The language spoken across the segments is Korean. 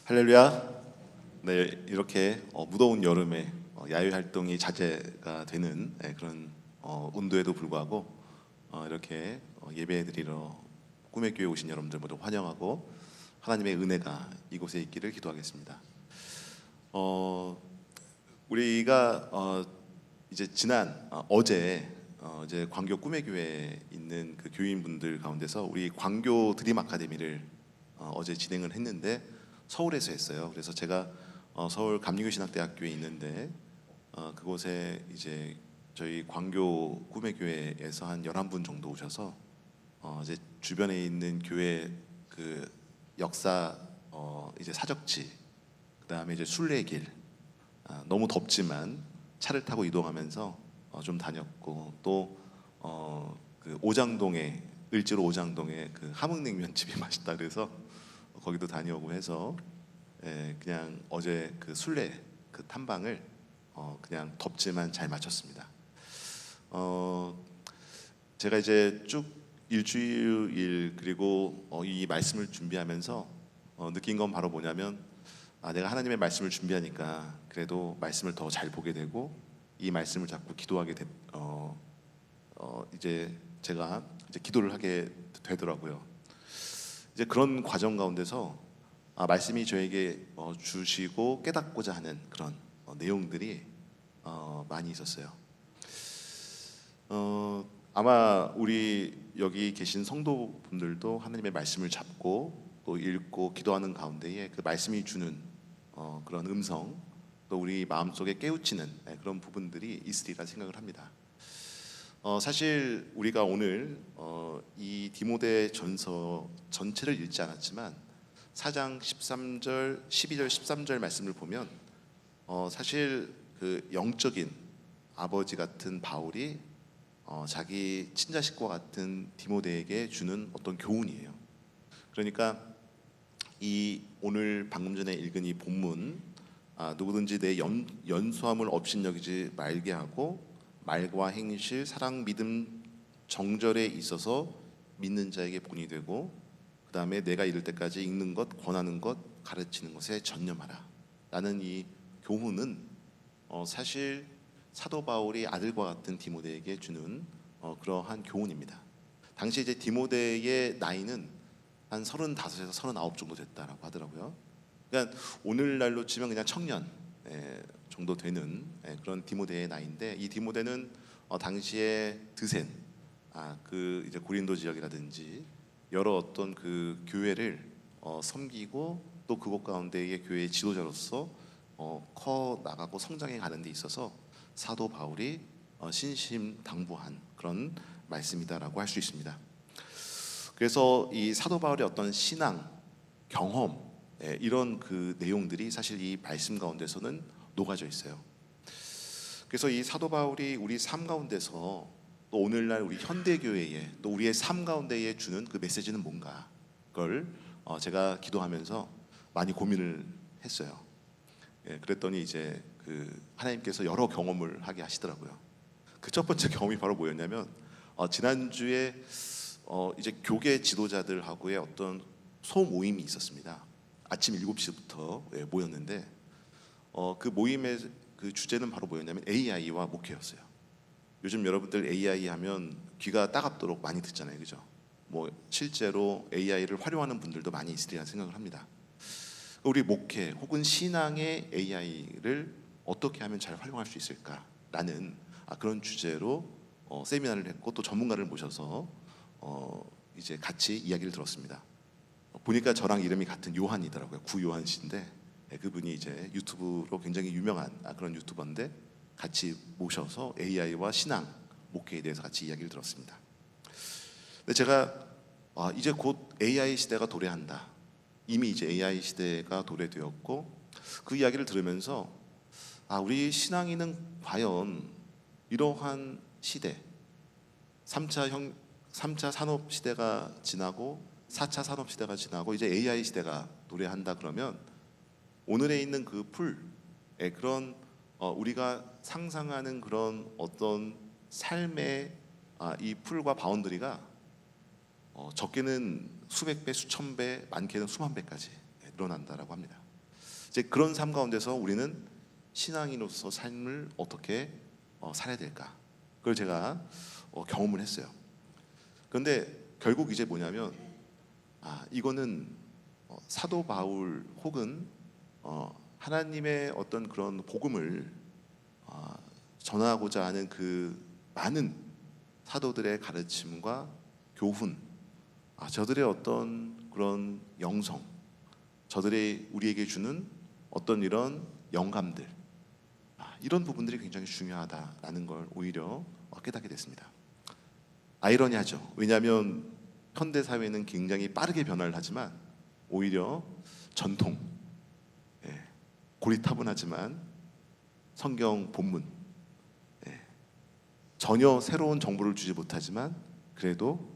할렐루야. 네, 이렇게 무더운 여름에 야외 활동이 자제가 되는 그런 온도에도 불구하고 이렇게 예배드리러 꿈의 교회 오신 여러분들 모두 환영하고 하나님의 은혜가 이곳에 있기를 기도하겠습니다. 우리가 이제 지난 어제 이제 광교 꿈의 교회에 있는 그 교인분들 가운데서 우리 광교 드림 아카데미를 어제 진행을 했는데 서울에서 했어요. 그래서 제가 서울 감리교신학대학교에 있는데 그곳에 이제 저희 광교 꿈의 교회에서 한 11분 정도 오셔서 이제 주변에 있는 교회 그 역사 이제 사적지, 그다음에 이제 순례길, 너무 덥지만 차를 타고 이동하면서 좀 다녔고, 또 그 오장동에, 을지로 오장동에 그 함흥냉면집이 맛있다 그래서 거기도 다녀오고 해서 그냥 어제 그 순례 그 탐방을 그냥 덥지만 잘 마쳤습니다. 제가 이제 쭉 일주일 그리고 이 말씀을 준비하면서 느낀 건 바로 뭐냐면, 내가 하나님의 말씀을 준비하니까 그래도 말씀을 더 잘 보게 되고 이 말씀을 자꾸 기도하게 이제 제가 이제 기도를 하게 되더라고요. 이제 그런 과정 가운데서 말씀이 저에게 주시고 깨닫고자 하는 그런 내용들이 많이 있었어요. 아마 우리 여기 계신 성도분들도 하나님의 말씀을 잡고 또 읽고 기도하는 가운데에 그 말씀이 주는 그런 음성, 또 우리 마음속에 깨우치는 그런 부분들이 있으리라 생각을 합니다. 사실 우리가 오늘 이 디모데 전서 전체를 읽지 않았지만 4장 13절, 12절, 13절 말씀을 보면 사실 그 영적인 아버지 같은 바울이 자기 친자식과 같은 디모데에게 주는 어떤 교훈이에요. 그러니까 이 오늘 방금 전에 읽은 이 본문, 누구든지 내 연수함을 업신여기지 말게 하고 말과 행실, 사랑, 믿음, 정절에 있어서 믿는 자에게 본이 되고, 그 다음에 내가 이를 때까지 읽는 것, 권하는 것, 가르치는 것에 전념하라 라는 이 교훈은 사실 사도 바울이 아들과 같은 디모데에게 주는 그러한 교훈입니다. 당시 이제 디모데의 나이는 한 35에서 39 정도 됐다라고 하더라고요. 그러니까 오늘날로 치면 그냥 청년 정도 되는 그런 디모데의 나이인데, 이 디모데는 당시에 드센 그 이제 고린도 지역이라든지 여러 어떤 그 교회를 섬기고 또 그곳 가운데의 교회의 지도자로서 커 나가고 성장해 가는 데 있어서 사도 바울이 신심당부한 그런 말씀이다라고 할 수 있습니다. 그래서 이 사도 바울의 어떤 신앙, 경험, 이런 그 내용들이 사실 이 말씀 가운데서는 녹아져 있어요. 그래서 이 사도 바울이 우리 삶 가운데서 또 오늘날 우리 현대교회에 또 우리의 삶 가운데에 주는 그 메시지는 뭔가, 그걸 제가 기도하면서 많이 고민을 했어요. 그랬더니 이제 그 하나님께서 여러 경험을 하게 하시더라고요. 그 첫 번째 경험이 바로 뭐였냐면, 지난주에 이제 교계 지도자들하고의 어떤 소모임이 있었습니다. 아침 7시부터 모였는데 그 모임의 그 주제는 바로 뭐였냐면 AI와 목회였어요. 요즘 여러분들 AI 하면 귀가 따갑도록 많이 듣잖아요, 그죠? 뭐 실제로 AI를 활용하는 분들도 많이 있으리라 생각을 합니다. 우리 목회 혹은 신앙의 AI를 어떻게 하면 잘 활용할 수 있을까라는 그런 주제로 세미나를 했고, 또 전문가를 모셔서 이제 같이 이야기를 들었습니다. 보니까 저랑 이름이 같은 요한이더라고요. 구요한 씨인데 그분이 이제 유튜브로 굉장히 유명한 그런 유튜버인데, 같이 모셔서 AI와 신앙, 목회에 대해서 같이 이야기를 들었습니다. 근데 제가 이제 곧 AI 시대가 도래한다. 이미 이제 AI 시대가 도래되었고, 그 이야기를 들으면서 우리 신앙인은 과연 이러한 시대, 3차 산업 시대가 지나고 4차 산업 시대가 지나고 이제 AI 시대가 도래한다 그러면 오늘에 있는 그 풀의 그런 우리가 상상하는 그런 어떤 삶의 이 풀과 바운더리가 적게는 수백 배, 수천 배, 많게는 수만 배까지 늘어난다라고 합니다. 이제 그런 삶 가운데서 우리는 신앙인으로서 삶을 어떻게 살아야 될까? 그걸 제가 경험을 했어요. 그런데 결국 이제 뭐냐면 이거는 사도 바울 혹은 하나님의 어떤 그런 복음을 전하고자 하는 그 많은 사도들의 가르침과 교훈, 저들의 어떤 그런 영성, 저들의 우리에게 주는 어떤 이런 영감들, 이런 부분들이 굉장히 중요하다라는 걸 오히려 깨닫게 됐습니다. 아이러니하죠. 왜냐하면 현대 사회는 굉장히 빠르게 변화를 하지만 오히려 전통, 고리타분하지만 성경 본문, 전혀 새로운 정보를 주지 못하지만 그래도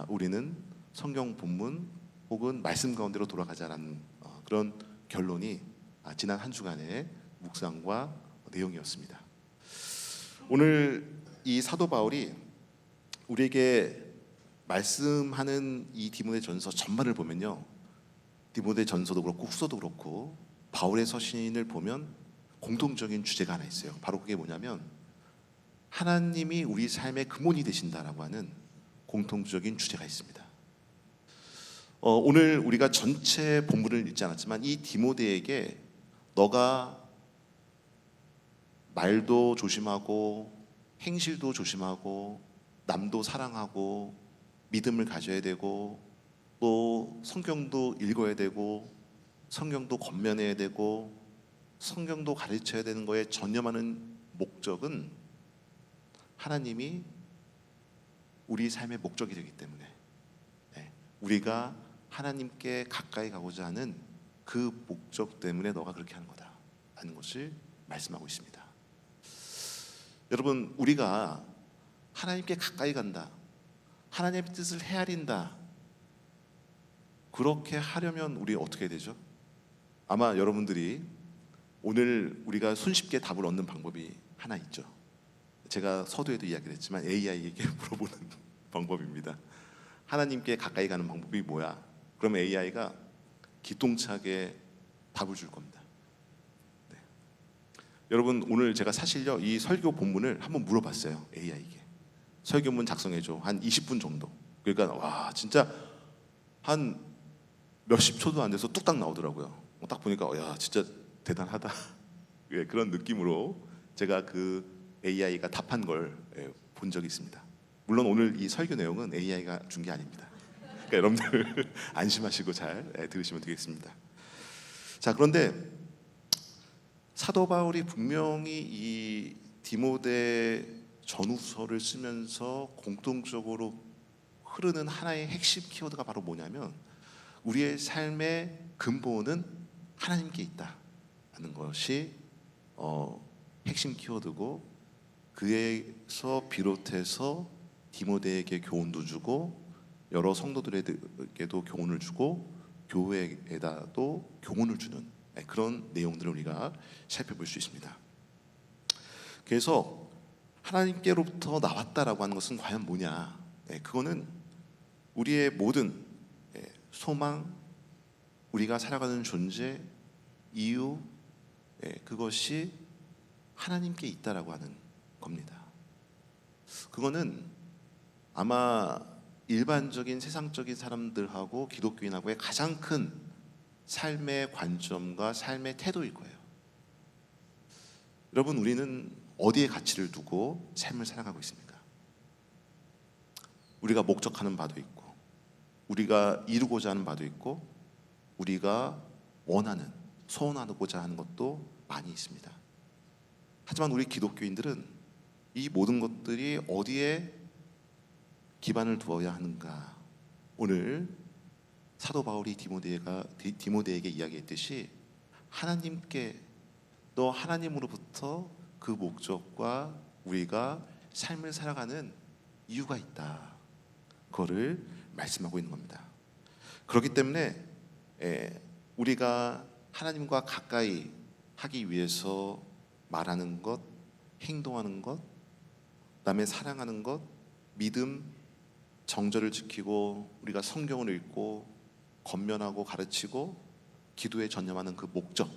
우리는 성경 본문 혹은 말씀 가운데로 돌아가자라는 그런 결론이 지난 한 주간의 묵상과 내용이었습니다. 오늘 이 사도 바울이 우리에게 말씀하는 이 디모데전서 전반을 보면요, 디모데전서도 그렇고 후서도 그렇고 바울의 서신을 보면 공통적인 주제가 하나 있어요. 바로 그게 뭐냐면 하나님이 우리 삶의 근본이 되신다라고 하는 공통적인 주제가 있습니다. 오늘 우리가 전체 본문을 읽지 않았지만 이 디모데에게 너가 말도 조심하고 행실도 조심하고 남도 사랑하고 믿음을 가져야 되고 또 성경도 읽어야 되고 성경도 권면해야 되고 성경도 가르쳐야 되는 거에 전념하는 목적은 하나님이 우리 삶의 목적이 되기 때문에 우리가 하나님께 가까이 가고자 하는 그 목적 때문에 너가 그렇게 하는 거다 라는 것을 말씀하고 있습니다. 여러분, 우리가 하나님께 가까이 간다, 하나님의 뜻을 헤아린다, 그렇게 하려면 우리 어떻게 해야 되죠? 아마 여러분들이 오늘 우리가 손쉽게 답을 얻는 방법이 하나 있죠. 제가 서두에도 이야기를 했지만 AI에게 물어보는 방법입니다. 하나님께 가까이 가는 방법이 뭐야? 그러면 AI가 기똥차게 답을 줄 겁니다. 네. 여러분, 오늘 제가 사실요 이 설교 본문을 한번 물어봤어요. AI에게 설교문 작성해줘, 한 20분 정도. 그러니까 와, 진짜 한 몇십 초도 안 돼서 뚝딱 나오더라고요. 딱 보니까 야, 진짜 대단하다. 그런 느낌으로 제가 그 AI가 답한 걸 본 적이 있습니다. 물론 오늘 이 설교 내용은 AI가 준 게 아닙니다. 그러니까 여러분들 안심하시고 잘 들으시면 되겠습니다. 자, 그런데 사도 바울이 분명히 이 디모데 전후서를 쓰면서 공통적으로 흐르는 하나의 핵심 키워드가 바로 뭐냐면 우리의 삶의 근본은 하나님께 있다는 것이 핵심 키워드고, 그에서 비롯해서 디모데에게 교훈도 주고 여러 성도들에게도 교훈을 주고 교회에다도 교훈을 주는 그런 내용들을 우리가 살펴볼 수 있습니다. 그래서 하나님께로부터 나왔다라고 하는 것은 과연 뭐냐? 그거는 우리의 모든 소망, 우리가 살아가는 존재, 이유, 그것이 하나님께 있다라고 하는 겁니다. 그거는 아마 일반적인 세상적인 사람들하고 기독교인하고의 가장 큰 삶의 관점과 삶의 태도일 거예요. 여러분, 우리는 어디에 가치를 두고 삶을 살아가고 있습니까? 우리가 목적하는 바도 있고, 우리가 이루고자 하는 바도 있고, 우리가 원하는, 소원하고자 하는 것도 많이 있습니다. 하지만 우리 기독교인들은 이 모든 것들이 어디에 기반을 두어야 하는가? 오늘 사도 바울이 디모데에게 이야기했듯이 하나님께, 또 하나님으로부터 그 목적과 우리가 삶을 살아가는 이유가 있다, 그거를 말씀하고 있는 겁니다. 그렇기 때문에 우리가 하나님과 가까이 하기 위해서 말하는 것, 행동하는 것, 남의 사랑하는 것, 믿음, 정절을 지키고 우리가 성경을 읽고 권면하고 가르치고 기도에 전념하는 그 목적,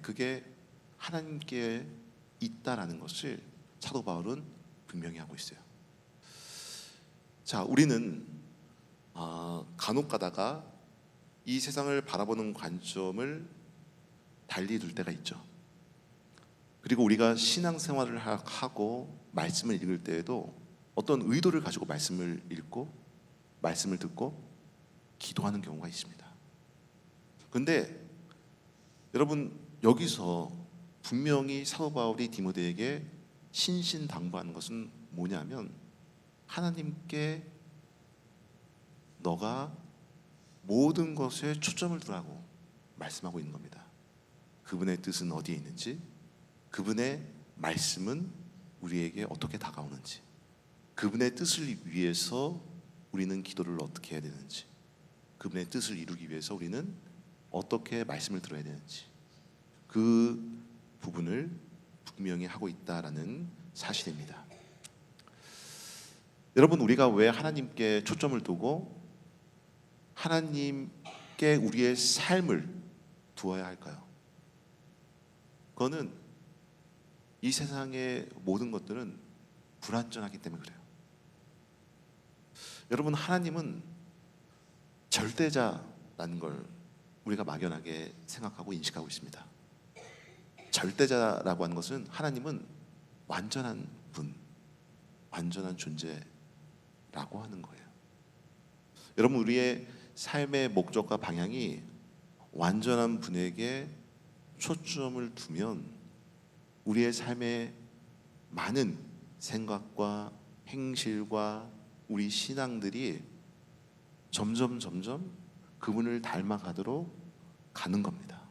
그게 하나님께 있다라는 것을 사도 바울은 분명히 하고 있어요. 자, 우리는 간혹 가다가 이 세상을 바라보는 관점을 달리 둘 때가 있죠. 그리고 우리가 신앙생활을 하고 말씀을 읽을 때에도 어떤 의도를 가지고 말씀을 읽고 말씀을 듣고 기도하는 경우가 있습니다. 그런데 여러분, 여기서 분명히 사도 바울이 디모데에게 신신당부하는 것은 뭐냐면, 하나님께 너가 모든 것에 초점을 두라고 말씀하고 있는 겁니다. 그분의 뜻은 어디에 있는지, 그분의 말씀은 우리에게 어떻게 다가오는지, 그분의 뜻을 위해서 우리는 기도를 어떻게 해야 되는지, 그분의 뜻을 이루기 위해서 우리는 어떻게 말씀을 들어야 되는지, 그 부분을 분명히 하고 있다라는 사실입니다. 여러분, 우리가 왜 하나님께 초점을 두고 하나님께 우리의 삶을 두어야 할까요? 그거는 이 세상의 모든 것들은 불완전하기 때문에 그래요. 여러분, 하나님은 절대자라는 걸 우리가 막연하게 생각하고 인식하고 있습니다. 절대자라고 하는 것은 하나님은 완전한 분, 완전한 존재라고 하는 거예요. 여러분, 우리의 삶의 목적과 방향이 완전한 분에게 초점을 두면 우리의 삶의 많은 생각과 행실과 우리 신앙들이 점점 그분을 닮아가도록 가는 겁니다.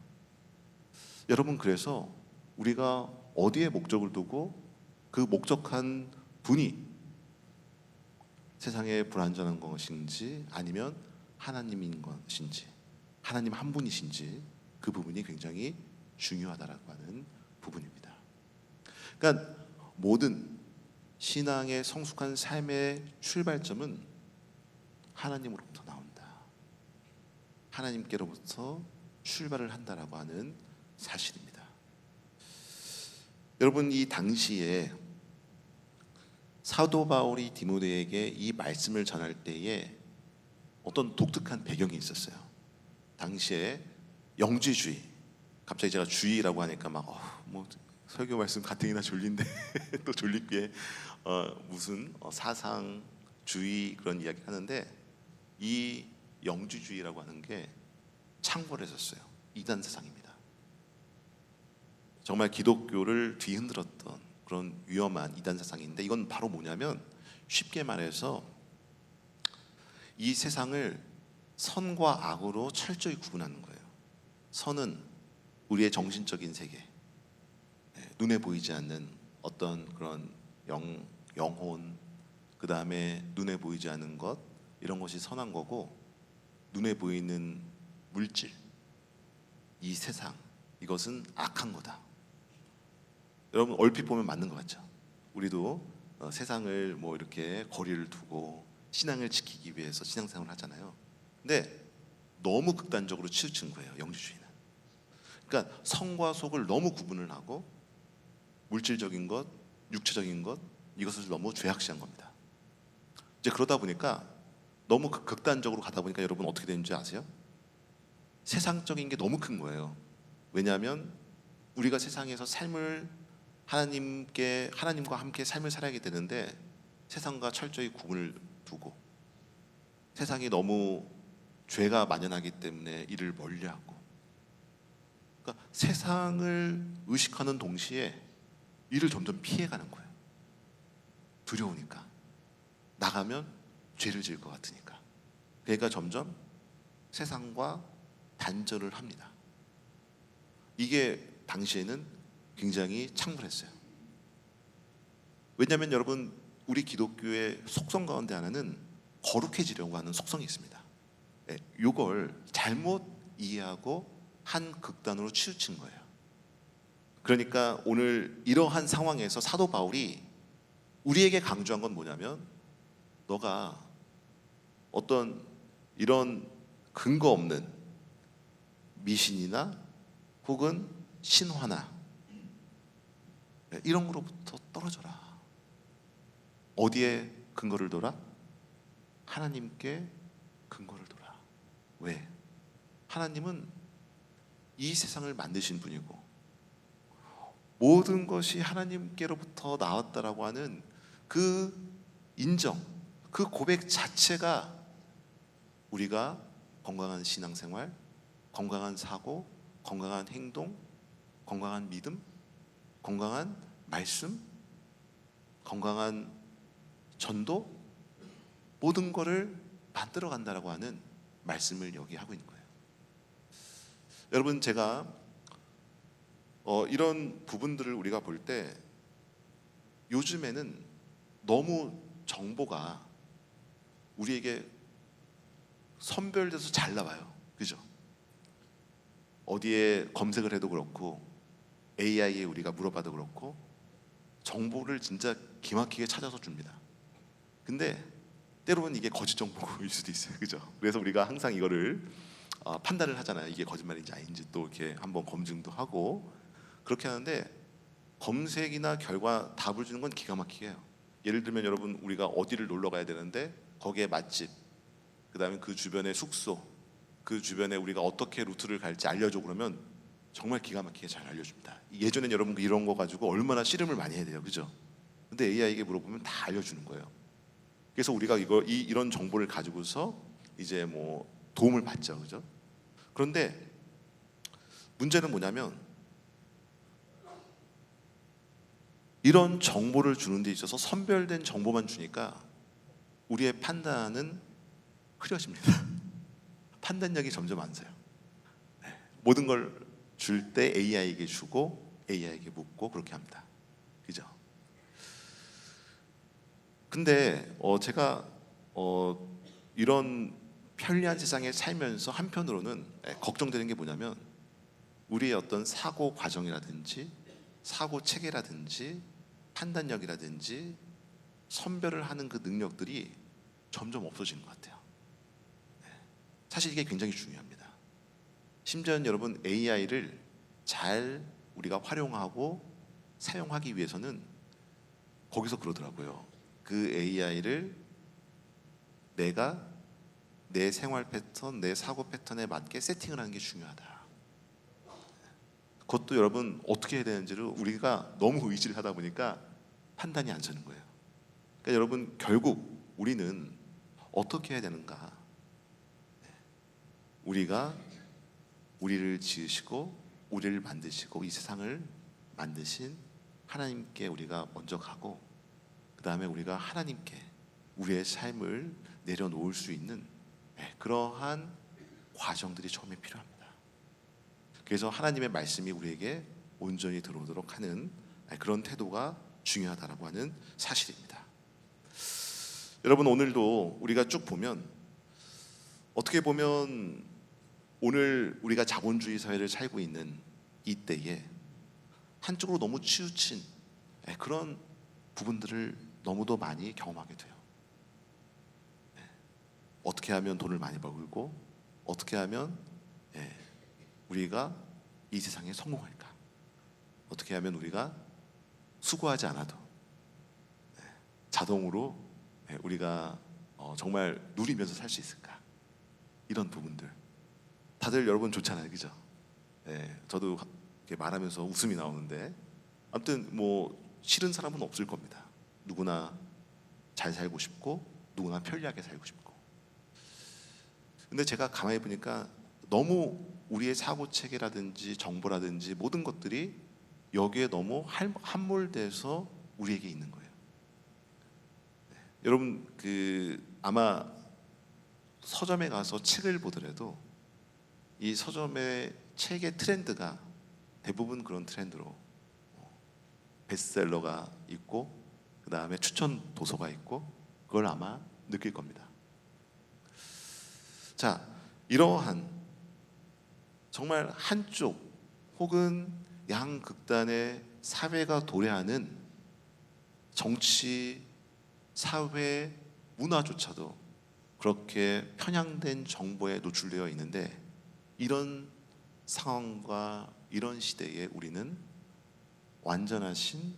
여러분, 그래서 우리가 어디에 목적을 두고 그 목적한 분이 세상에 불완전한 것인지 아니면 하나님인 것인지, 하나님 한 분이신지, 그 부분이 굉장히 중요하다라고 하는 부분입니다. 그러니까 모든 신앙의 성숙한 삶의 출발점은 하나님으로부터 나온다, 하나님께로부터 출발을 한다라고 하는 사실입니다. 여러분, 이 당시에 사도 바울이 디모데에게 이 말씀을 전할 때에 어떤 독특한 배경이 있었어요. 당시에 영지주의, 갑자기 제가 주의라고 하니까 뭐 설교 말씀 가뜩이나 졸린데 또 졸리게 무슨 사상주의 그런 이야기 하는데, 이 영지주의라고 하는 게 창궐했었어요. 이단 세상입니다. 정말 기독교를 뒤흔들었던 그런 위험한 이단 세상인데, 이건 바로 뭐냐면, 쉽게 말해서 이 세상을 선과 악으로 철저히 구분하는 거예요. 선은 우리의 정신적인 세계, 눈에 보이지 않는 어떤 그런 영혼, 그 다음에 눈에 보이지 않는 것, 이런 것이 선한 거고, 눈에 보이는 물질, 이 세상, 이것은 악한 거다. 여러분, 얼핏 보면 맞는 것 같죠? 우리도 세상을 뭐 이렇게 거리를 두고 신앙을 지키기 위해서 신앙생활을 하잖아요. 근데 너무 극단적으로 치우친 거예요, 영지주의는. 그러니까 성과 속을 너무 구분을 하고 물질적인 것, 육체적인 것, 이것을 너무 죄악시한 겁니다. 이제 그러다 보니까 너무 극단적으로 가다 보니까 여러분 어떻게 되는지 아세요? 세상적인 게 너무 큰 거예요. 왜냐하면 우리가 세상에서 삶을 하나님과 함께 삶을 살아야 되는데, 세상과 철저히 구분을 두고 세상이 너무 죄가 만연하기 때문에 이를 멀리하고, 그러니까 세상을 의식하는 동시에 이를 점점 피해가는 거예요. 두려우니까, 나가면 죄를 지을 것 같으니까. 그러니까 점점 세상과 단절을 합니다. 이게 당시에는 굉장히 창궐했어요. 왜냐하면 여러분, 우리 기독교의 속성 가운데 하나는 거룩해지려고 하는 속성이 있습니다. 이걸 잘못 이해하고 한 극단으로 치우친 거예요. 그러니까 오늘 이러한 상황에서 사도 바울이 우리에게 강조한 건 뭐냐면, 너가 어떤 이런 근거 없는 미신이나 혹은 신화나 이런 거로부터 떨어져라. 어디에 근거를 둬라? 하나님께 근거를 둬라. 왜? 하나님은 이 세상을 만드신 분이고 모든 것이 하나님께로부터 나왔다라고 하는 그 인정, 그 고백 자체가 우리가 건강한 신앙생활, 건강한 사고, 건강한 행동, 건강한 믿음, 건강한 말씀, 건강한 전도, 모든 것을 만들어 간다라고 하는 말씀을 여기 하고 있는 거예요. 여러분, 제가 이런 부분들을 우리가 볼 때 요즘에는 너무 정보가 우리에게 선별돼서 잘 나와요. 그죠? 어디에 검색을 해도 그렇고 AI에 우리가 물어봐도 그렇고 정보를 진짜 기막히게 찾아서 줍니다. 근데 때로는 이게 거짓 정보일 수도 있어요. 그죠? 그래서 우리가 항상 이거를 판단을 하잖아요. 이게 거짓말인지 아닌지 또 이렇게 한번 검증도 하고 그렇게 하는데 검색이나 결과 답을 주는 건 기가 막히게 해요. 예를 들면 여러분, 우리가 어디를 놀러 가야 되는데 거기에 맛집, 그 다음에 그 주변의 숙소, 그 주변에 우리가 어떻게 루트를 갈지 알려줘 그러면 정말 기가 막히게 잘 알려줍니다. 예전엔 여러분 이런 거 가지고 얼마나 씨름을 많이 해야 돼요. 그죠? 근데 AI에게 물어보면 다 알려주는 거예요. 그래서 우리가 이런 정보를 가지고서 이제 뭐 도움을 받죠. 그죠? 그런데 문제는 뭐냐면 이런 정보를 주는 데 있어서 선별된 정보만 주니까 우리의 판단은 흐려집니다. 판단력이 점점 안 서요. 모든 걸 줄 때 AI에게 주고 AI에게 묻고 그렇게 합니다. 그죠? 근데 제가 이런 편리한 세상에 살면서 한편으로는 걱정되는 게 뭐냐면 우리의 어떤 사고 과정이라든지 사고 체계라든지 판단력이라든지 선별을 하는 그 능력들이 점점 없어지는 것 같아요. 사실 이게 굉장히 중요합니다. 심지어는 여러분 AI를 잘 우리가 활용하고 사용하기 위해서는 거기서 그러더라고요. 그 AI를 내가 내 생활 패턴, 내 사고 패턴에 맞게 세팅을 하는 게 중요하다. 그것도 여러분 어떻게 해야 되는지를 우리가 너무 의지를 하다 보니까 판단이 안 서는 거예요. 그러니까 여러분 결국 우리는 어떻게 해야 되는가? 우리가 우리를 지으시고 우리를 만드시고 이 세상을 만드신 하나님께 우리가 먼저 가고 그 다음에 우리가 하나님께 우리의 삶을 내려놓을 수 있는 그러한 과정들이 처음에 필요합니다. 그래서 하나님의 말씀이 우리에게 온전히 들어오도록 하는 그런 태도가 중요하다라고 하는 사실입니다. 여러분, 오늘도 우리가 쭉 보면 어떻게 보면 오늘 우리가 자본주의 사회를 살고 있는 이때에 한쪽으로 너무 치우친 그런 부분들을 너무도 많이 경험하게 돼요. 어떻게 하면 돈을 많이 벌고 어떻게 하면 우리가 이 세상에 성공할까? 어떻게 하면 우리가 수고하지 않아도 자동으로 우리가 정말 누리면서 살 수 있을까? 이런 부분들 다들 여러분 좋잖아요, 그죠? 저도 이렇게 말하면서 웃음이 나오는데 아무튼 뭐 싫은 사람은 없을 겁니다. 누구나 잘 살고 싶고 누구나 편리하게 살고 싶고. 근데 제가 가만히 보니까 너무 우리의 사고 체계라든지 정보라든지 모든 것들이 여기에 너무 함몰돼서 우리에게 있는 거예요. 여러분 아마 서점에 가서 책을 보더라도 이 서점의 책의 트렌드가 대부분 그런 트렌드로 베스트셀러가 있고 그 다음에 추천 도서가 있고 그걸 아마 느낄 겁니다. 자, 이러한 정말 한쪽 혹은 양극단의 사회가 도래하는 정치, 사회, 문화조차도 그렇게 편향된 정보에 노출되어 있는데 이런 상황과 이런 시대에 우리는 완전하신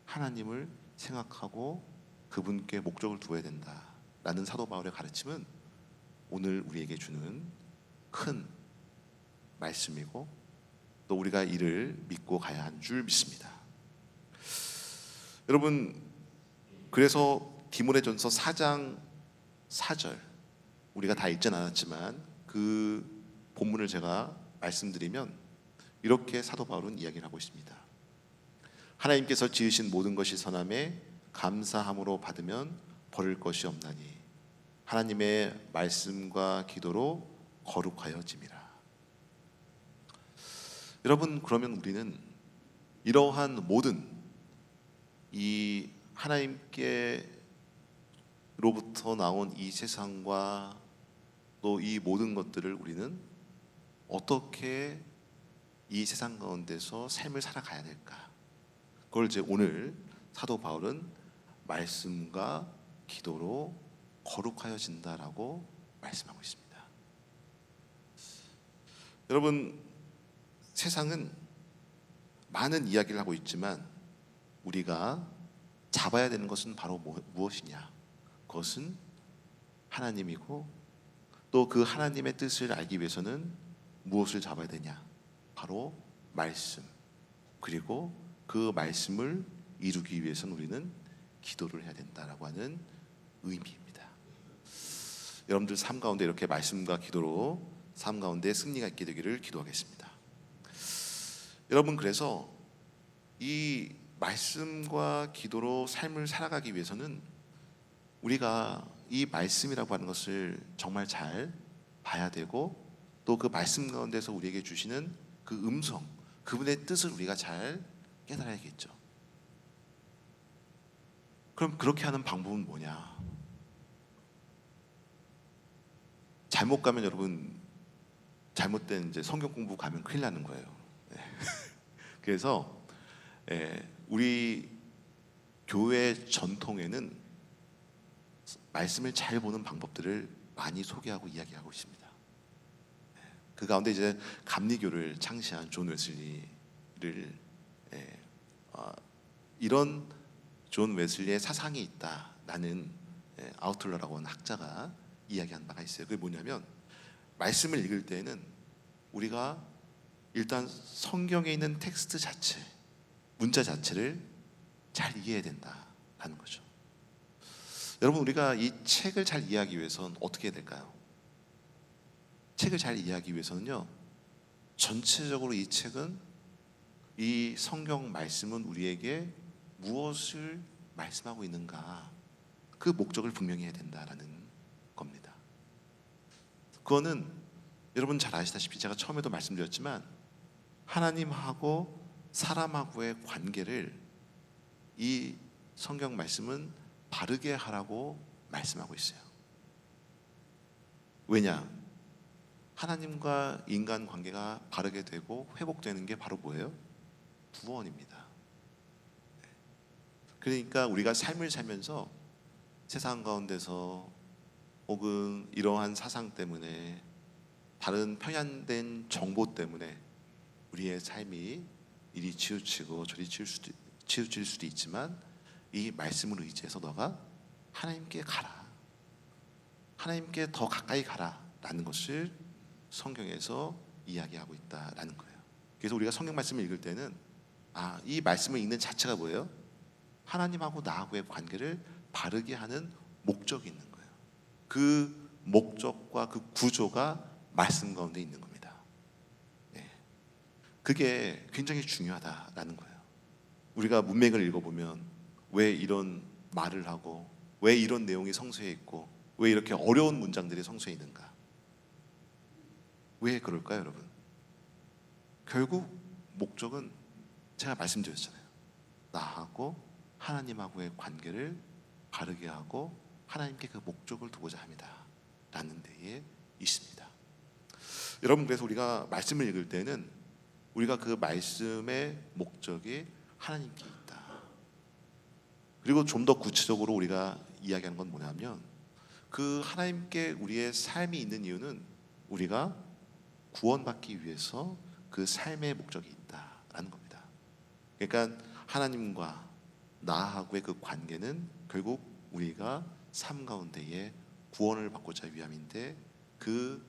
하나님을 생각하고 그분께 목적을 두어야 된다라는 사도 바울의 가르침은 오늘 우리에게 주는 큰 말씀이고 또 우리가 이를 믿고 가야 하는 줄 믿습니다. 여러분, 그래서 디모데전서 4장 4절 우리가 다 읽진 않았지만 그 본문을 제가 말씀드리면 이렇게 사도 바울은 이야기를 하고 있습니다. 하나님께서 지으신 모든 것이 선함에 감사함으로 받으면 버릴 것이 없나니 하나님의 말씀과 기도로 거룩하여짐이라. 여러분, 그러면 우리는 이러한 모든 이 하나님께로부터 나온 이 세상과 또 이 모든 것들을 우리는 어떻게 이 세상 가운데서 삶을 살아가야 될까? 그걸 이제 오늘 사도 바울은 말씀과 기도로 거룩하여진다라고 말씀하고 있습니다. 여러분, 세상은 많은 이야기를 하고 있지만 우리가 잡아야 되는 것은 바로 무엇이냐? 그것은 하나님이고 또 그 하나님의 뜻을 알기 위해서는 무엇을 잡아야 되냐? 바로 말씀. 그리고 그 말씀을 이루기 위해서는 우리는 기도를 해야 된다라고 하는 의미입니다. 여러분들 삶 가운데 이렇게 말씀과 기도로 삶 가운데 승리가 있게 되기를 기도하겠습니다. 여러분, 그래서 이 말씀과 기도로 삶을 살아가기 위해서는 우리가 이 말씀이라고 하는 것을 정말 잘 봐야 되고 또 그 말씀 가운데서 우리에게 주시는 그 음성, 그분의 뜻을 우리가 잘 깨달아야겠죠. 그럼 그렇게 하는 방법은 뭐냐? 잘못 가면 여러분, 잘못된 이제 성경 공부 가면 큰일 나는 거예요. 그래서 우리 교회 전통에는 말씀을 잘 보는 방법들을 많이 소개하고 이야기하고 있습니다. 그 가운데 이제 감리교를 창시한 존 웨슬리를 이런 존 웨슬리의 사상이 있다라는 아우틀러라고 하는 학자가 이야기한 바가 있어요. 그게 뭐냐면 말씀을 읽을 때에는 우리가 일단 성경에 있는 텍스트 자체, 문자 자체를 잘 이해해야 된다라는 거죠. 여러분, 우리가 이 책을 잘 이해하기 위해서는 어떻게 해야 될까요? 책을 잘 이해하기 위해서는요, 전체적으로 이 책은, 이 성경 말씀은 우리에게 무엇을 말씀하고 있는가, 그 목적을 분명히 해야 된다라는 겁니다. 그거는 여러분 잘 아시다시피 제가 처음에도 말씀드렸지만 하나님하고 사람하고의 관계를 이 성경 말씀은 바르게 하라고 말씀하고 있어요. 왜냐? 하나님과 인간 관계가 바르게 되고 회복되는 게 바로 뭐예요? 구원입니다. 그러니까 우리가 삶을 살면서 세상 가운데서 혹은 이러한 사상 때문에 다른 편향된 정보 때문에 우리의 삶이 이리 치우치고 저리 치우칠 수도 있지만 이 말씀을 의지해서 너가 하나님께 가라, 하나님께 더 가까이 가라 라는 것을 성경에서 이야기하고 있다라는 거예요. 그래서 우리가 성경 말씀을 읽을 때는 이 말씀을 읽는 자체가 뭐예요? 하나님하고 나하고의 관계를 바르게 하는 목적이 있는 거예요. 그 목적과 그 구조가 말씀 가운데 있는 겁니다. 그게 굉장히 중요하다라는 거예요. 우리가 문맥을 읽어보면 왜 이런 말을 하고 왜 이런 내용이 성서에 있고 왜 이렇게 어려운 문장들이 성서에 있는가? 왜 그럴까요, 여러분? 결국 목적은 제가 말씀드렸잖아요. 나하고 하나님하고의 관계를 바르게 하고 하나님께 그 목적을 두고자 합니다 라는 데에 있습니다. 여러분, 그래서 우리가 말씀을 읽을 때는 우리가 그 말씀의 목적이 하나님께 있다. 그리고 좀 더 구체적으로 우리가 이야기하는 건 뭐냐면 그 하나님께 우리의 삶이 있는 이유는 우리가 구원받기 위해서 그 삶의 목적이 있다라는 겁니다. 그러니까 하나님과 나하고의 그 관계는 결국 우리가 삶 가운데에 구원을 받고자 위함인데, 그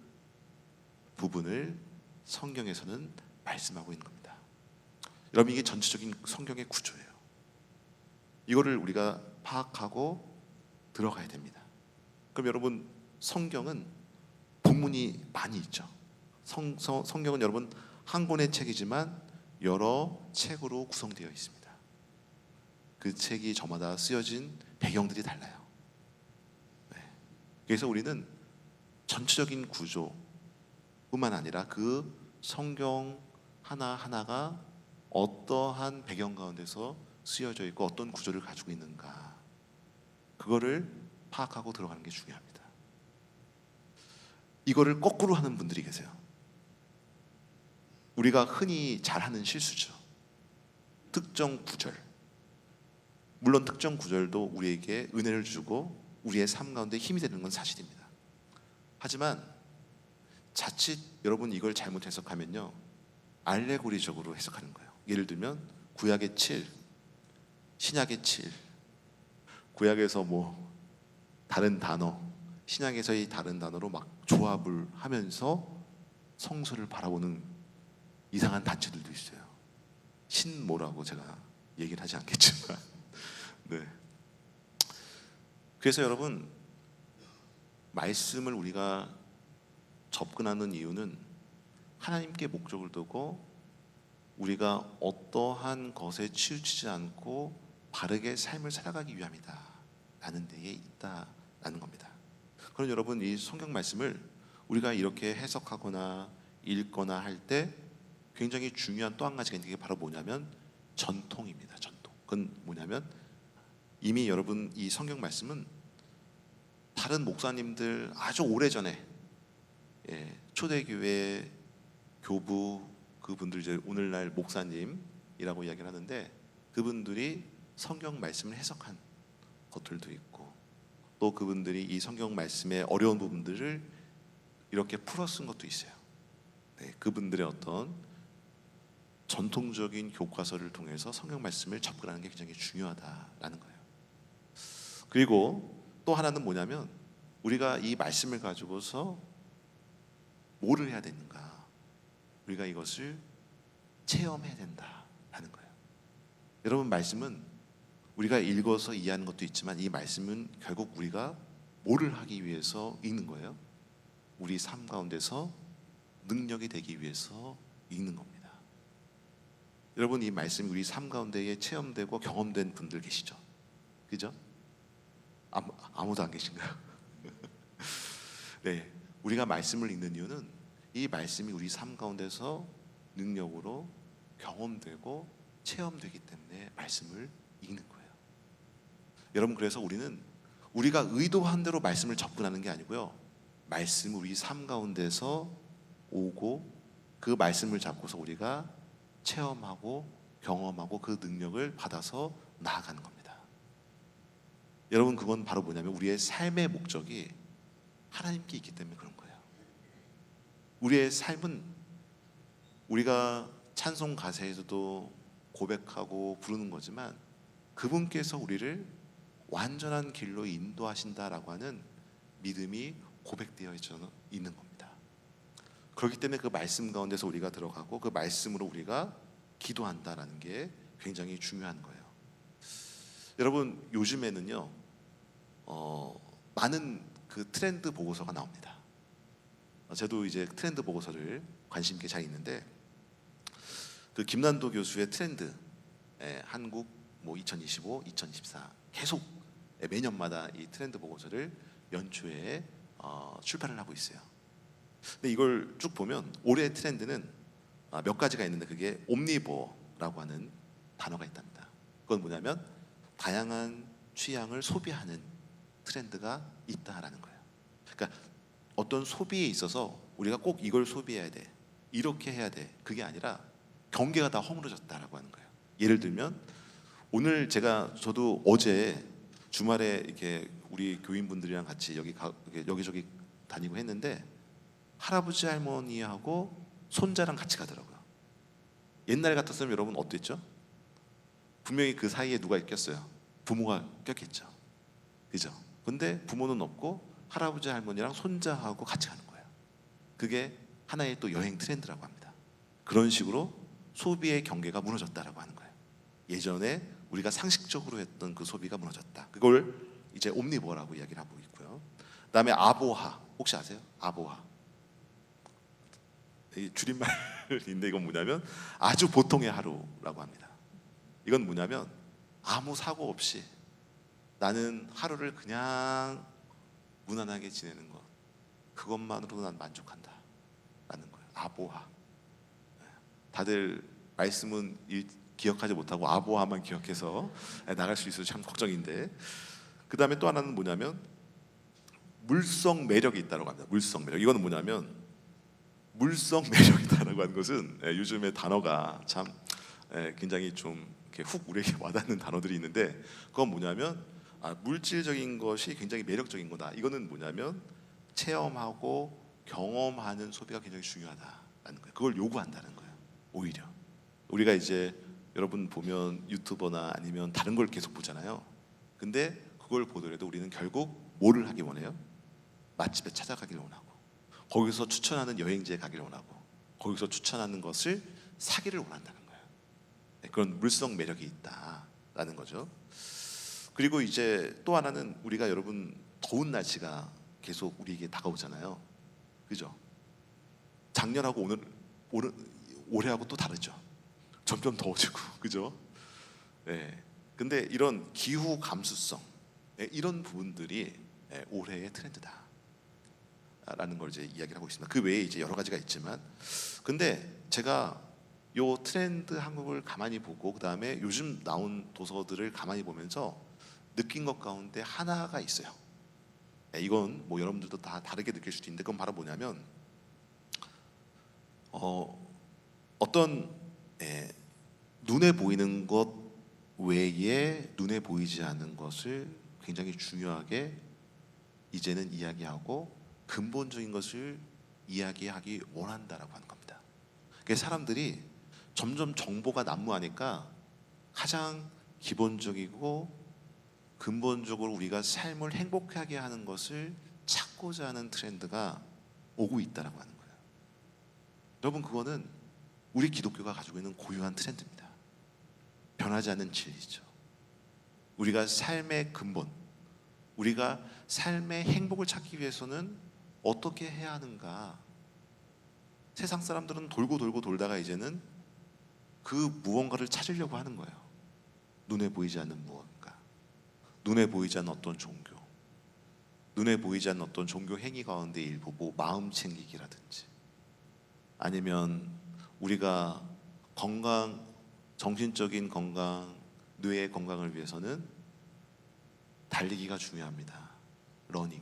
부분을 성경에서는 말씀하고 있는 겁니다. 여러분, 이게 전체적인 성경의 구조예요. 이거를 우리가 파악하고 들어가야 됩니다. 그럼 여러분, 성경은 본문이 많이 있죠. 성경은 여러분 한 권의 책이지만 여러 책으로 구성되어 있습니다. 그 책이 저마다 쓰여진 배경들이 달라요. 네. 그래서 우리는 전체적인 구조뿐만 아니라 그 성경 하나하나가 어떠한 배경 가운데서 쓰여져 있고 어떤 구조를 가지고 있는가, 그거를 파악하고 들어가는 게 중요합니다. 이거를 거꾸로 하는 분들이 계세요. 우리가 흔히 잘하는 실수죠. 특정 구절, 물론 특정 구절도 우리에게 은혜를 주고 우리의 삶 가운데 힘이 되는 건 사실입니다. 하지만 자칫 여러분 이걸 잘못 해석하면요, 알레고리적으로 해석하는 거예요. 예를 들면 구약의 7, 신약의 7, 구약에서 뭐 다른 단어, 신약에서의 다른 단어로 막 조합을 하면서 성서를 바라보는 이상한 단체들도 있어요. 신모라고 제가 얘기를 하지 않겠지만 네. 그래서 여러분, 말씀을 우리가 접근하는 이유는 하나님께 목적을 두고 우리가 어떠한 것에 치우치지 않고 바르게 삶을 살아가기 위함이다 라는 데에 있다라는 겁니다. 그럼 여러분, 이 성경 말씀을 우리가 이렇게 해석하거나 읽거나 할 때 굉장히 중요한 또 한 가지가 있는 게 바로 뭐냐면 전통입니다. 전통. 그건 뭐냐면 이미 여러분 이 성경 말씀은 다른 목사님들 아주 오래전에 초대교회 교부 그분들, 이제 오늘날 목사님이라고 이야기를 하는데, 그분들이 성경 말씀을 해석한 것들도 있고, 또 그분들이 이 성경 말씀의 어려운 부분들을 이렇게 풀어 쓴 것도 있어요. 네, 그분들의 어떤 전통적인 교과서를 통해서 성경 말씀을 접근하는 게 굉장히 중요하다라는 거예요. 그리고 또 하나는 뭐냐면 우리가 이 말씀을 가지고서 뭐를 해야 되는가, 우리가 이것을 체험해야 된다라는 거예요. 여러분, 말씀은 우리가 읽어서 이해하는 것도 있지만 이 말씀은 결국 우리가 뭐를 하기 위해서 읽는 거예요? 우리 삶 가운데서 능력이 되기 위해서 읽는 겁니다. 여러분, 이 말씀이 우리 삶 가운데에 체험되고 경험된 분들 계시죠? 그죠? 아무도 안 계신가요? 네, 우리가 말씀을 읽는 이유는 이 말씀이 우리 삶 가운데서 능력으로 경험되고 체험되기 때문에 말씀을 읽는 거예요. 여러분, 그래서 우리는 우리가 의도한 대로 말씀을 접근하는 게 아니고요, 말씀이 우리 삶 가운데서 오고 그 말씀을 잡고서 우리가 체험하고 경험하고 그 능력을 받아서 나아가는 겁니다. 여러분, 그건 바로 뭐냐면 우리의 삶의 목적이 하나님께 있기 때문에 그런 거예요. 우리의 삶은 우리가 찬송 가사에서도 고백하고 부르는 거지만 그분께서 우리를 완전한 길로 인도하신다라고 하는 믿음이 고백되어 있는 겁니다. 그렇기 때문에 그 말씀 가운데서 우리가 들어가고 그 말씀으로 우리가 기도한다라는 게 굉장히 중요한 거예요. 여러분, 요즘에는요 많은 그 트렌드 보고서가 나옵니다. 저도 이제 트렌드 보고서를 관심 있게 잘 읽는데, 그 김난도 교수의 트렌드, 한국 뭐 2025, 2024 계속 매년마다 이 트렌드 보고서를 연초에 출판을 하고 있어요. 근데 이걸 쭉 보면 올해 트렌드는 몇 가지가 있는데 그게 옴니보어라고 하는 단어가 있답니다. 그건 뭐냐면 다양한 취향을 소비하는 트렌드가 있다라는 거예요. 그러니까 어떤 소비에 있어서 우리가 꼭 이걸 소비해야 돼, 이렇게 해야 돼, 그게 아니라 경계가 다 허물어졌다라고 하는 거예요. 예를 들면 오늘 저도 어제 주말에 이렇게 우리 교인분들이랑 같이 여기저기 다니고 했는데 할아버지 할머니하고 손자랑 같이 가더라고요. 옛날 같았으면 여러분 어땠죠? 분명히 그 사이에 누가 있겠어요? 부모가 꼈겠죠. 그죠? 근데 부모는 없고 할아버지 할머니랑 손자하고 같이 가는 거예요. 그게 하나의 또 여행 트렌드라고 합니다. 그런 식으로 소비의 경계가 무너졌다라고 하는 거예요. 예전에 우리가 상식적으로 했던 그 소비가 무너졌다. 그걸 이제 옴니버라고 이야기를 하고 있고요. 그다음에 아보하, 혹시 아세요? 아보하. 이 줄임말인데 이건 뭐냐면 아주 보통의 하루라고 합니다. 이건 뭐냐면 아무 사고 없이 나는 하루를 그냥 무난하게 지내는 것, 그것만으로도 난 만족한다 라는 거예요. 아보하. 다들 말씀은 기억하지 못하고 아보하만 기억해서 나갈 수 있어서 참 걱정인데, 그 다음에 또 하나는 뭐냐면 물성 매력이 있다고 합니다. 물성 매력. 이거는 뭐냐면 물성 매력이다라고 하는 것은 요즘에 단어가 참 굉장히 좀 이렇게 훅 우리에게 와닿는 단어들이 있는데, 그건 뭐냐면 물질적인 것이 굉장히 매력적인 거다. 이거는 뭐냐면 체험하고 경험하는 소비가 굉장히 중요하다라는 거예요. 그걸 요구한다는 거예요. 오히려 우리가 이제 여러분 보면 유튜버나 아니면 다른 걸 계속 보잖아요. 근데 그걸 보더라도 우리는 결국 뭐를 하기 원해요? 맛집에 찾아가길 원하고, 거기서 추천하는 여행지에 가길 원하고, 거기서 추천하는 것을 사기를 원한다는 거예요. 그런 물성 매력이 있다라는 거죠. 그리고 이제 또 하나는 우리가 여러분 더운 날씨가 계속 우리에게 다가오잖아요. 그죠? 작년하고 올해하고 또 다르죠. 점점 더워지고, 그죠? 네. 근데 이런 기후 감수성, 이런 부분들이 올해의 트렌드다라는 걸 이제 이야기를 하고 있습니다. 그 외에 이제 여러 가지가 있지만, 근데 제가 요 트렌드 한국을 가만히 보고 그 다음에 요즘 나온 도서들을 가만히 보면서 느낀 것 가운데 하나가 있어요. 이건 뭐 여러분들도 다 다르게 느낄 수도 있는데, 그건 바로 뭐냐면 어떤 눈에 보이는 것 외에 눈에 보이지 않는 것을 굉장히 중요하게 이제는 이야기하고 근본적인 것을 이야기하기 원한다라고 하는 겁니다. 그러니까 사람들이 점점 정보가 난무하니까 가장 기본적이고 근본적으로 우리가 삶을 행복하게 하는 것을 찾고자 하는 트렌드가 오고 있다라고 하는 거예요. 여러분, 그거는 우리 기독교가 가지고 있는 고유한 트렌드입니다. 변하지 않는 진리죠. 우리가 삶의 근본, 우리가 삶의 행복을 찾기 위해서는 어떻게 해야 하는가. 세상 사람들은 돌고 돌고 돌다가 이제는 그 무언가를 찾으려고 하는 거예요. 눈에 보이지 않는 무언가, 눈에 보이지 않는 어떤 종교, 눈에 보이지 않는 어떤 종교 행위 가운데 일부, 뭐 마음 챙기기라든지, 아니면 우리가 건강, 정신적인 건강, 뇌의 건강을 위해서는 달리기가 중요합니다. 러닝.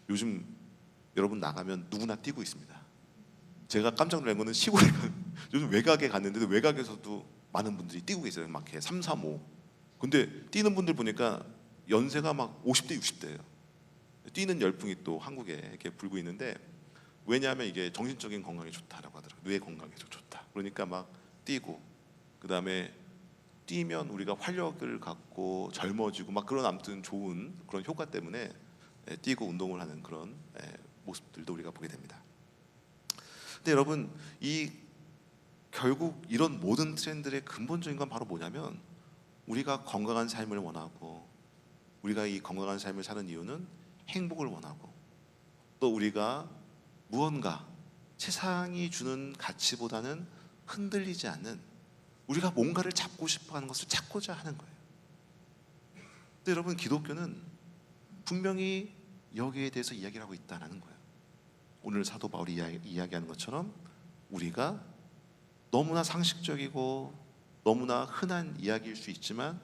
요즘 여러분 나가면 누구나 뛰고 있습니다. 제가 깜짝 놀란 거는 시골에 요즘 외곽에 갔는데도 외곽에서도 많은 분들이 뛰고 계세요. 막 3, 3, 5. 근데 뛰는 분들 보니까 연세가 막 50대, 60대예요. 뛰는 열풍이 또 한국에 이렇게 불고 있는데, 왜냐하면 이게 정신적인 건강에 좋다라고 하더라고요. 뇌 건강에 좋다. 그러니까 막 뛰고, 그 다음에 뛰면 우리가 활력을 갖고 젊어지고 막 그런 아무튼 좋은 그런 효과 때문에 뛰고 운동을 하는 그런 모습들도 우리가 보게 됩니다. 근데 여러분, 이 결국 이런 모든 트렌드의 근본적인 건 바로 뭐냐면 우리가 건강한 삶을 원하고, 우리가 이 건강한 삶을 사는 이유는 행복을 원하고, 또 우리가 무언가 세상이 주는 가치보다는 흔들리지 않는, 우리가 뭔가를 잡고 싶어하는 것을 찾고자 하는 거예요. 근데 여러분, 기독교는 분명히 여기에 대해서 이야기를 하고 있다는 거예요. 오늘 사도 바울이 이야기하는 것처럼 우리가 너무나 상식적이고 너무나 흔한 이야기일 수 있지만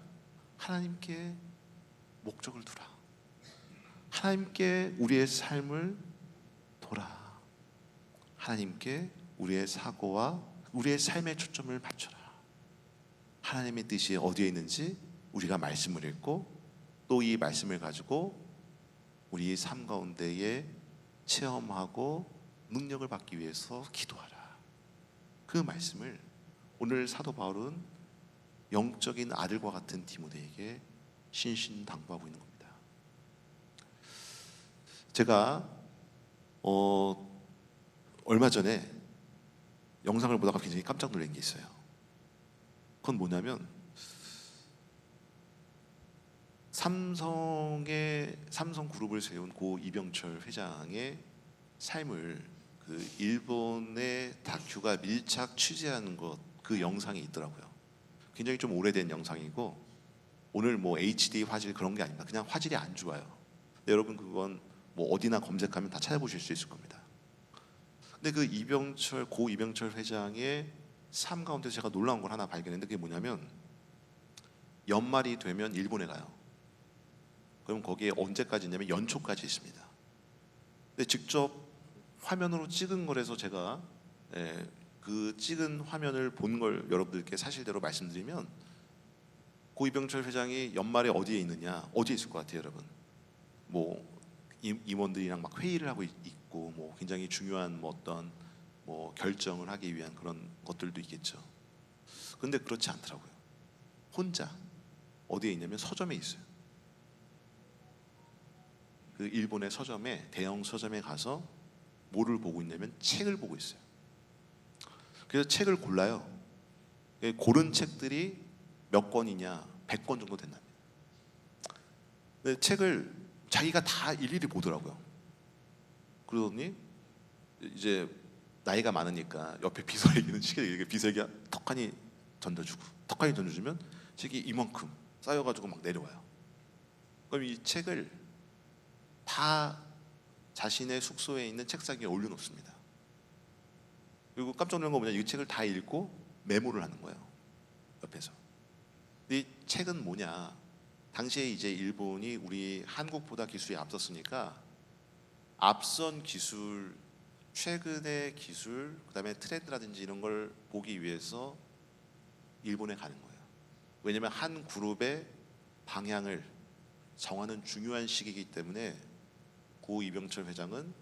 하나님께 목적을 두라. 하나님께 우리의 삶을 돌아. 하나님께 우리의 사고와 우리의 삶의 초점을 맞춰라. 하나님의 뜻이 어디에 있는지 우리가 말씀을 읽고 또 이 말씀을 가지고 우리 삶 가운데에 체험하고 능력을 받기 위해서 기도하라. 그 말씀을 오늘 사도 바울은 영적인 아들과 같은 디모데에게 신신당부하고 있는 겁니다. 제가 얼마 전에 영상을 보다가 굉장히 깜짝 놀란 게 있어요. 그건 뭐냐면 삼성그룹을 세운 고 이병철 회장의 삶을 그 일본의 다큐가 밀착 취재하는 것, 그 영상이 있더라고요. 굉장히 좀 오래된 영상이고 오늘 뭐 HD 화질 그런 게 아닙니다. 그냥 화질이 안 좋아요. 근데 여러분 그건 뭐 어디나 검색하면 다 찾아보실 수 있을 겁니다. 근데 그 고 이병철 회장의 삶 가운데 제가 놀라운 걸 하나 발견했는데 그게 뭐냐면 연말이 되면 일본에 가요. 그럼 거기에 언제까지 있냐면 연초까지 있습니다. 근데 직접 화면으로 찍은 거라서 제가 그 찍은 화면을 본 걸 여러분들께 사실대로 말씀드리면 고 이병철 회장이 연말에 어디에 있느냐, 어디에 있을 것 같아요, 여러분? 뭐 임원들이랑 막 회의를 하고 있고, 뭐 굉장히 중요한 뭐 어떤 뭐 결정을 하기 위한 그런 것들도 있겠죠. 근데 그렇지 않더라고요. 혼자 어디에 있냐면 서점에 있어요. 그 일본의 서점에, 대형 서점에 가서 뭐를 보고 있냐면 책을 보고 있어요. 그래서 책을 골라요. 고른 책들이 몇 권이냐, 100권 정도 된답니다. 근데 책을 자기가 다 일일이 보더라고요. 그러더니 이제 나이가 많으니까 옆에 비서에게는 책에 비서에게 턱하니 던져주면 책이 이만큼 쌓여가지고 막 내려와요. 그럼 이 책을 다 자신의 숙소에 있는 책상에 올려놓습니다. 그리고 깜짝 놀란 거 뭐냐, 이 책을 다 읽고 메모를 하는 거예요, 옆에서. 이 책은 뭐냐, 당시에 이제 일본이 우리 한국보다 기술이 앞섰으니까 앞선 기술, 최근의 기술, 그다음에 트렌드라든지 이런 걸 보기 위해서 일본에 가는 거예요. 왜냐하면 한 그룹의 방향을 정하는 중요한 시기이기 때문에 고 이병철 회장은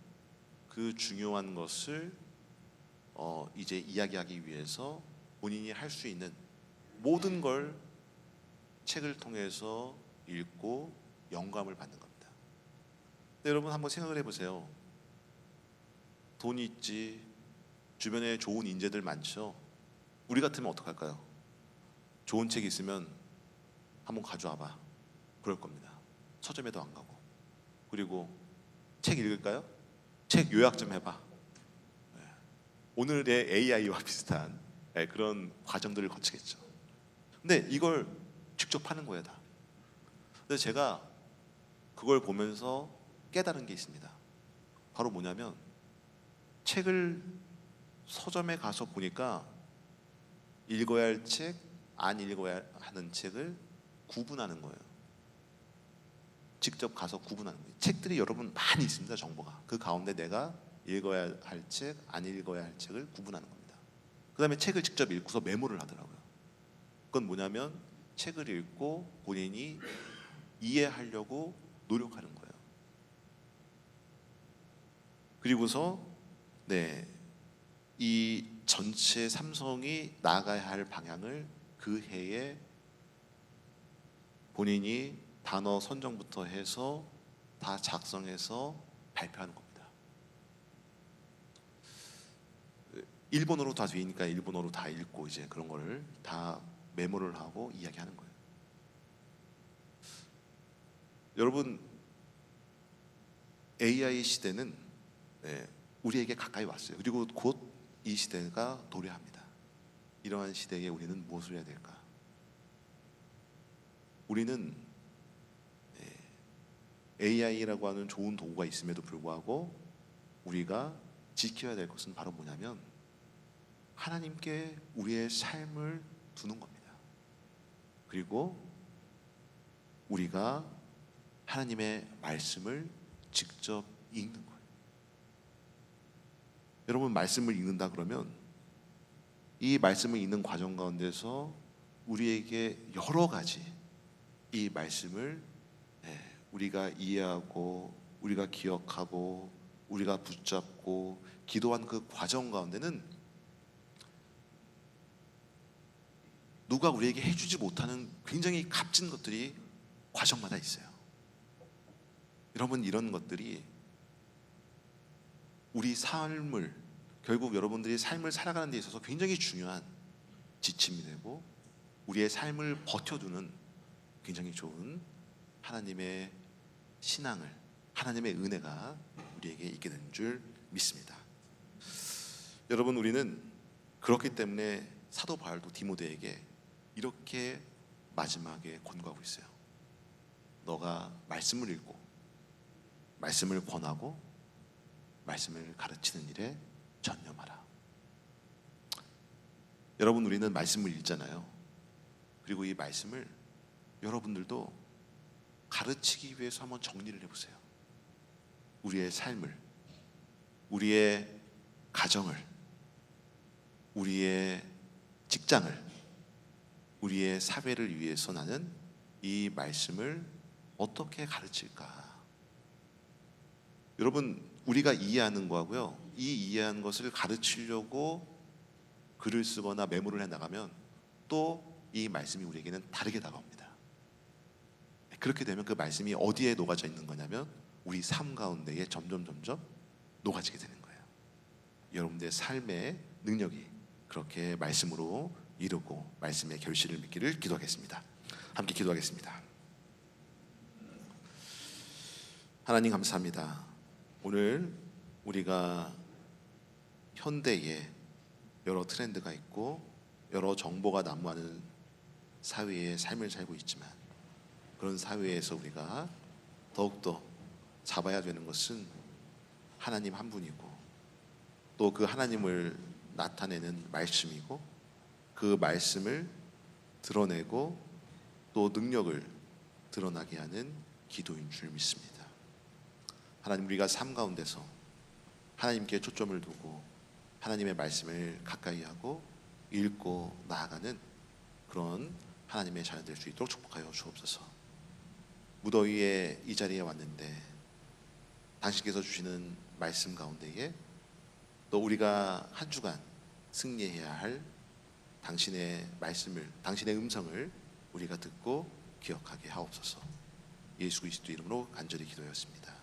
그 중요한 것을 이제 이야기하기 위해서 본인이 할 수 있는 모든 걸 책을 통해서 읽고 영감을 받는 겁니다. 근데 여러분 한번 생각을 해보세요. 돈이 있지, 주변에 좋은 인재들 많죠. 우리 같으면 어떡할까요? 좋은 책이 있으면 한번 가져와봐, 그럴 겁니다. 서점에도 안 가고. 그리고 책 읽을까요? 책 요약 좀 해봐. 오늘의 AI와 비슷한 그런 과정들을 거치겠죠. 근데 이걸 직접 파는 거예요, 다. 근데 제가 그걸 보면서 깨달은 게 있습니다. 바로 뭐냐면 책을 서점에 가서 보니까 읽어야 할 책, 안 읽어야 하는 책을 구분하는 거예요. 직접 가서 구분하는 거예요. 책들이 여러분 많이 있습니다, 정보가. 그 가운데 내가 읽어야 할 책, 안 읽어야 할 책을 구분하는 겁니다. 그 다음에 책을 직접 읽고서 메모를 하더라고요. 그건 뭐냐면 책을 읽고 본인이 이해하려고 노력하는 거예요. 그리고서 이 전체 삼성이 나아가야 할 방향을 그 해에 본인이 단어 선정부터 해서 다 작성해서 발표하는 겁니다. 일본어로 다 되니까 일본어로 다 읽고 이제 그런 거를 다 메모를 하고 이야기하는 거예요. 여러분, AI 시대는 우리에게 가까이 왔어요. 그리고 곧 이 시대가 도래합니다. 이러한 시대에 우리는 무엇을 해야 될까? 우리는 AI라고 하는 좋은 도구가 있음에도 불구하고 우리가 지켜야 될 것은 바로 뭐냐면 하나님께 우리의 삶을 두는 겁니다. 그리고 우리가 하나님의 말씀을 직접 읽는 거예요. 여러분, 말씀을 읽는다 그러면 이 말씀을 읽는 과정 가운데서 우리에게 여러 가지 이 말씀을 우리가 이해하고 우리가 기억하고 우리가 붙잡고 기도한 그 과정 가운데는 누가 우리에게 해주지 못하는 굉장히 값진 것들이 과정마다 있어요. 여러분, 이런 것들이 우리 삶을, 결국 여러분들이 삶을 살아가는 데 있어서 굉장히 중요한 지침이 되고 우리의 삶을 버텨두는 굉장히 좋은 하나님의 신앙을, 하나님의 은혜가 우리에게 있게 되는 줄 믿습니다. 여러분, 우리는 그렇기 때문에 사도 바울도 디모데에게 이렇게 마지막에 권고하고 있어요. 너가 말씀을 읽고 말씀을 권하고 말씀을 가르치는 일에 전념하라. 여러분, 우리는 말씀을 읽잖아요. 그리고 이 말씀을 여러분들도 가르치기 위해서 한번 정리를 해보세요. 우리의 삶을, 우리의 가정을, 우리의 직장을, 우리의 사회를 위해서 나는 이 말씀을 어떻게 가르칠까? 여러분, 우리가 이해하는 거하고요, 이 이해한 것을 가르치려고 글을 쓰거나 메모를 해나가면 또 이 말씀이 우리에게는 다르게 다가옵니다. 그렇게 되면 그 말씀이 어디에 녹아져 있는 거냐면 우리 삶 가운데에 점점 녹아지게 되는 거예요. 여러분들의 삶의 능력이 그렇게 말씀으로 이루고 말씀의 결실을 맺기를 기도하겠습니다. 함께 기도하겠습니다. 하나님, 감사합니다. 오늘 우리가 현대에 여러 트렌드가 있고 여러 정보가 난무하는 사회의 삶을 살고 있지만, 그런 사회에서 우리가 더욱더 잡아야 되는 것은 하나님 한 분이고, 또 그 하나님을 나타내는 말씀이고, 그 말씀을 드러내고 또 능력을 드러나게 하는 기도인 줄 믿습니다. 하나님, 우리가 삶 가운데서 하나님께 초점을 두고 하나님의 말씀을 가까이 하고 읽고 나아가는 그런 하나님의 자녀 될 수 있도록 축복하여 주옵소서. 무더위에 이 자리에 왔는데 당신께서 주시는 말씀 가운데에 또 우리가 한 주간 승리해야 할 당신의 말씀을, 당신의 음성을 우리가 듣고 기억하게 하옵소서. 예수 그리스도 이름으로 간절히 기도하였습니다.